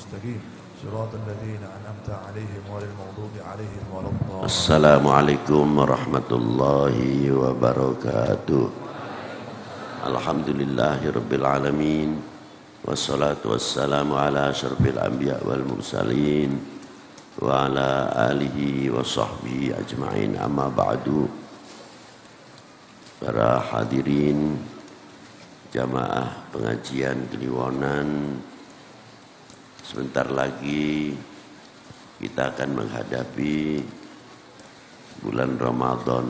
المستقيم صراط الذين أنعمت عليهم غير المغضوب عليهم ولا الضالين. Assalamualaikum warahmatullahi wabarakatuh. Alhamdulillahirabbil alamin. Wassalatu wassalamu ala asyrafil anbiya wal mursalin wa ala alihi wa sahbihi ajma'in, amma ba'du. Para hadirin jamaah pengajian Kliwonan, sebentar lagi kita akan menghadapi bulan Ramadan.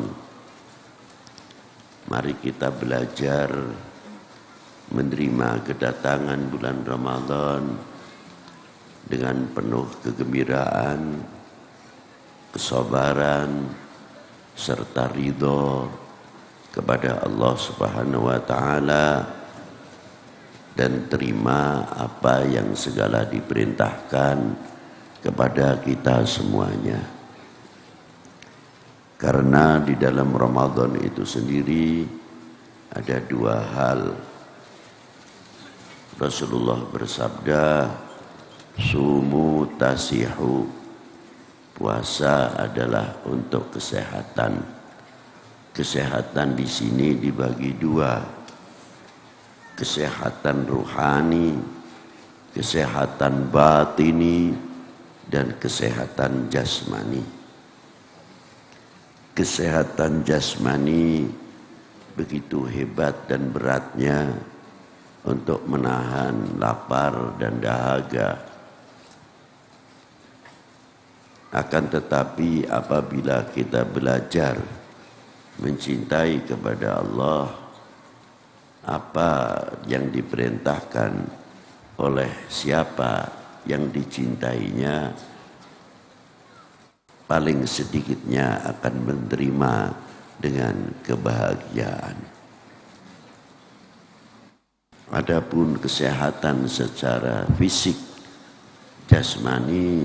Mari kita belajar menerima kedatangan bulan Ramadan dengan penuh kegembiraan, kesabaran, serta ridho kepada Allah Subhanahu wa Ta'ala, dan terima apa yang segala diperintahkan kepada kita semuanya. Karena di dalam Ramadan itu sendiri ada dua hal. Rasulullah bersabda, sumu tasihu, puasa adalah untuk kesehatan. Kesehatan di sini dibagi dua, kesehatan ruhani, kesehatan batini, dan kesehatan jasmani. Kesehatan jasmani begitu hebat dan beratnya untuk menahan lapar dan dahaga. Akan tetapi apabila kita belajar mencintai kepada Allah, apa yang diperintahkan oleh siapa yang dicintainya, paling sedikitnya akan menerima dengan kebahagiaan. Adapun kesehatan secara fisik, jasmani,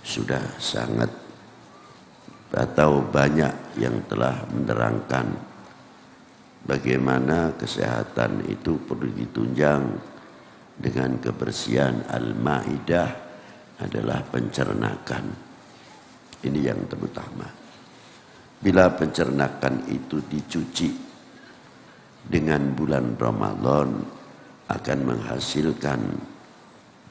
sudah sangat atau banyak yang telah menerangkan bagaimana kesehatan itu perlu ditunjang dengan kebersihan. Al-Maidah adalah pencernakan. Ini yang terutama. Bila pencernakan itu dicuci dengan bulan Ramadan, akan menghasilkan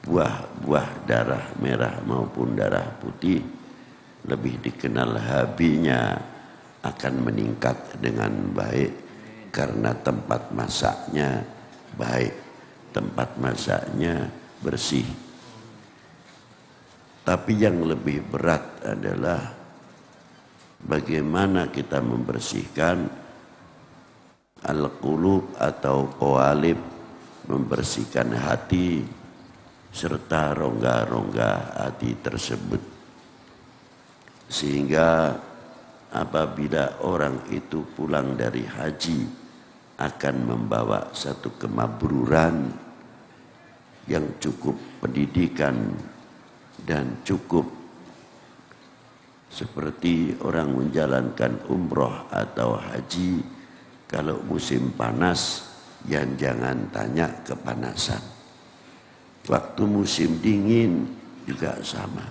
buah-buah darah merah maupun darah putih, lebih dikenal HB-nya, akan meningkat dengan baik karena tempat masaknya baik, tempat masaknya bersih. Tapi yang lebih berat adalah bagaimana kita membersihkan al-qulub atau qalib, membersihkan hati serta rongga-rongga hati tersebut. Sehingga apabila orang itu pulang dari haji akan membawa satu kemabruran yang cukup pendidikan dan cukup seperti orang menjalankan umroh atau haji. Kalau musim panas, yang jangan tanya kepanasan. Waktu musim dingin juga sama.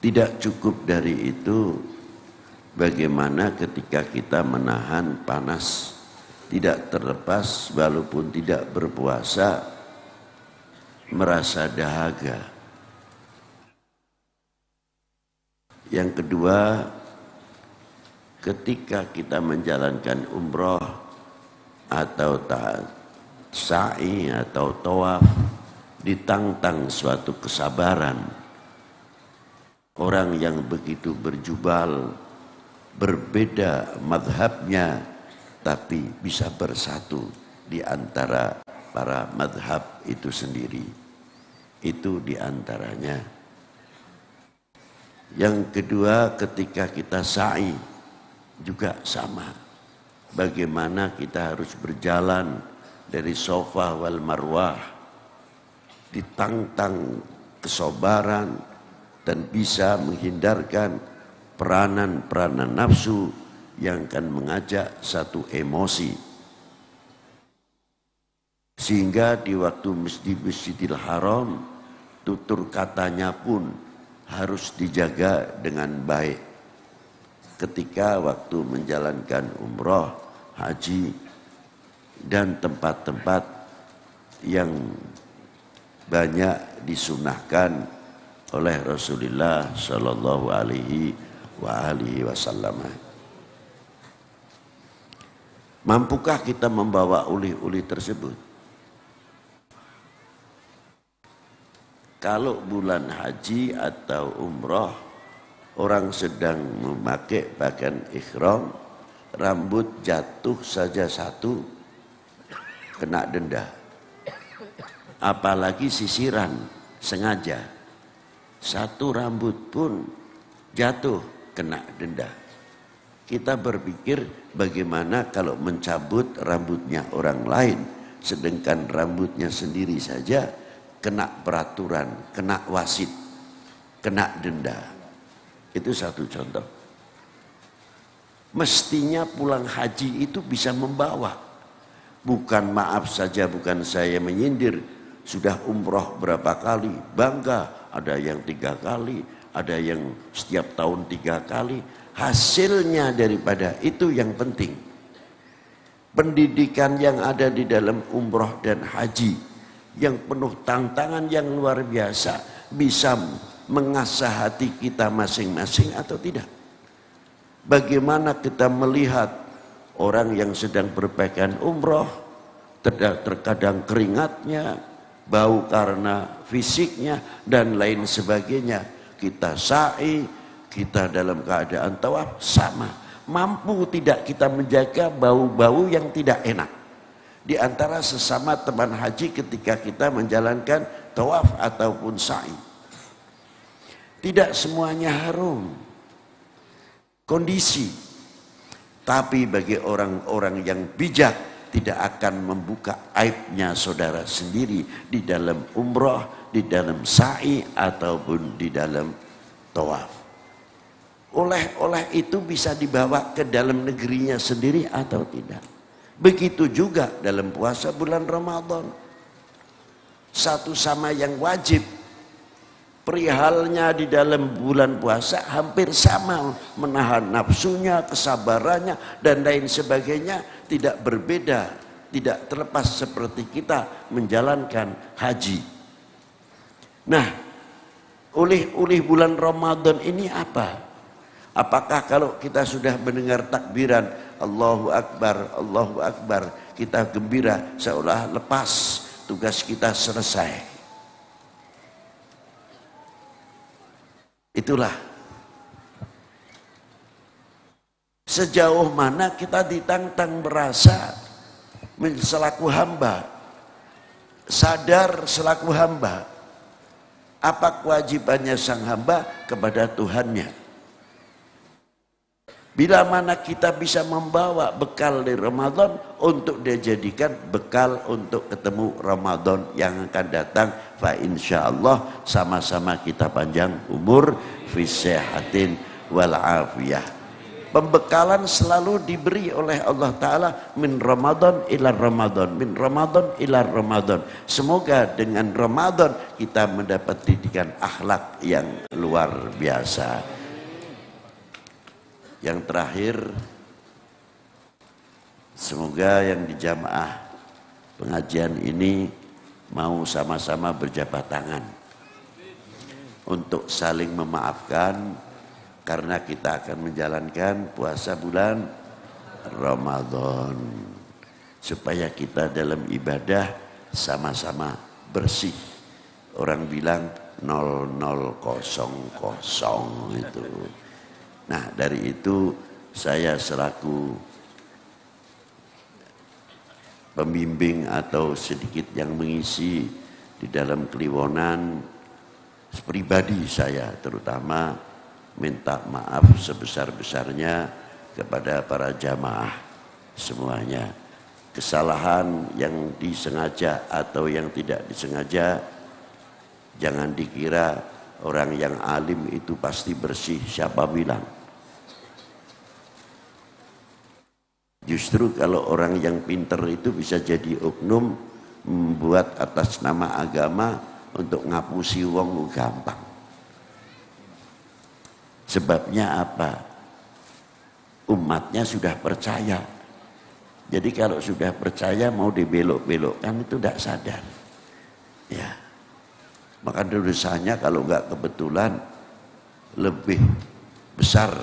Tidak cukup dari itu, bagaimana ketika kita menahan panas, tidak terlepas walaupun tidak berpuasa, merasa dahaga. Yang kedua, ketika kita menjalankan umroh atau sa'i atau tawaf, ditantang suatu kesabaran. Orang yang begitu berjubal, berbeda madhabnya, tapi bisa bersatu di antara para madhab itu sendiri. Itu di antaranya. Yang kedua, ketika kita sa'i juga sama. Bagaimana kita harus berjalan dari Safa wal Marwah, ditantang kesabaran, dan bisa menghindarkan peranan-peranan nafsu yang akan mengajak satu emosi Sehingga di waktu Masjidil Haram, tutur katanya pun harus dijaga dengan baik. Ketika waktu menjalankan umroh, haji, dan tempat-tempat yang banyak disunahkan oleh Rasulullah Shallallahu Alaihi Wasallam. Mampukah kita membawa oleh-oleh tersebut? Kalau bulan haji atau umroh, orang sedang memakai pakaian ihram, rambut jatuh saja satu, kena denda. Apalagi sisiran sengaja, satu rambut pun jatuh, kena denda. Kita berpikir bagaimana kalau mencabut rambutnya orang lain, sedangkan rambutnya sendiri saja kena peraturan, kena wasit, kena denda. Itu satu contoh. Mestinya pulang haji itu bisa membawa. Bukan, maaf saja, bukan saya menyindir, sudah umroh berapa kali, bangga, ada yang 3 kali, ada yang setiap tahun 3 kali. Hasilnya daripada itu yang penting. Pendidikan yang ada di dalam umroh dan haji yang penuh tantangan yang luar biasa, bisa mengasah hati kita masing-masing atau tidak? Bagaimana kita melihat orang yang sedang berpakaian umroh, terkadang keringatnya, bau karena fisiknya, dan lain sebagainya. Kita sa'i, kita dalam keadaan tawaf, sama. Mampu tidak kita menjaga bau-bau yang tidak enak di antara sesama teman haji ketika kita menjalankan tawaf ataupun sa'i? Tidak semuanya harum kondisi, tapi bagi orang-orang yang bijak tidak akan membuka aibnya saudara sendiri di dalam umroh, di dalam sa'i ataupun di dalam tawaf. Oleh-oleh itu bisa dibawa ke dalam negerinya sendiri atau tidak. Begitu juga dalam puasa bulan Ramadan. Satu sama yang wajib. Perihalnya di dalam bulan puasa hampir sama. Menahan nafsunya, kesabarannya, dan lain sebagainya tidak berbeda. Tidak terlepas seperti kita menjalankan haji. Nah, oleh bulan Ramadan ini apa? Apakah kalau kita sudah mendengar takbiran Allahu Akbar, kita gembira seolah lepas, tugas kita selesai? Itulah sejauh mana kita ditantang merasa selaku hamba, sadar selaku hamba, apa kewajibannya sang hamba kepada Tuhannya. Bila mana kita bisa membawa bekal dari Ramadan untuk dijadikan bekal untuk ketemu Ramadan yang akan datang, fa insyaallah sama-sama kita panjang umur, fi sehatin wal afiyah. Pembekalan selalu diberi oleh Allah Ta'ala min Ramadan ila Ramadan, min Ramadan ila Ramadan. Semoga dengan Ramadan kita mendapat didikan akhlak yang luar biasa. Yang terakhir, semoga yang di jamaah pengajian ini mau sama-sama berjabat tangan untuk saling memaafkan, karena kita akan menjalankan puasa bulan Ramadan, supaya kita dalam ibadah sama-sama bersih. Orang bilang 0000 itu. Nah, dari itu saya selaku pembimbing atau sedikit yang mengisi di dalam Kliwonan, pribadi saya terutama minta maaf sebesar-besarnya kepada para jamaah semuanya. Kesalahan yang disengaja atau yang tidak disengaja, jangan dikira orang yang alim itu pasti bersih. Siapa bilang? Justru kalau orang yang pintar itu bisa jadi oknum, membuat atas nama agama untuk ngapusi wong gampang. Sebabnya apa? Umatnya sudah percaya. Jadi kalau sudah percaya mau dibelok-belokkan itu tidak sadar. Ya. Maka dosanya kalau nggak kebetulan lebih besar.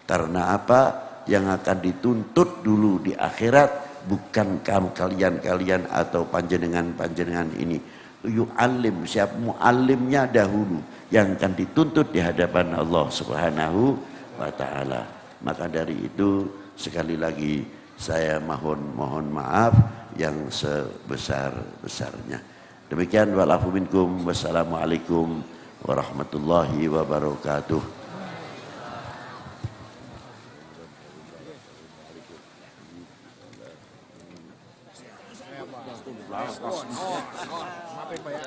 Karena apa? Yang akan dituntut dulu di akhirat bukan kamu kalian atau panjenengan ini. Yu'allim, siapa mu'allimnya dahulu yang akan dituntut di hadapan Allah Subhanahu wa taala. Maka dari itu sekali lagi saya mohon maaf yang sebesar-besarnya. Demikian wa'alafu minkum. Wassalamualaikum warahmatullahi wabarakatuh. Maafin Pak ya.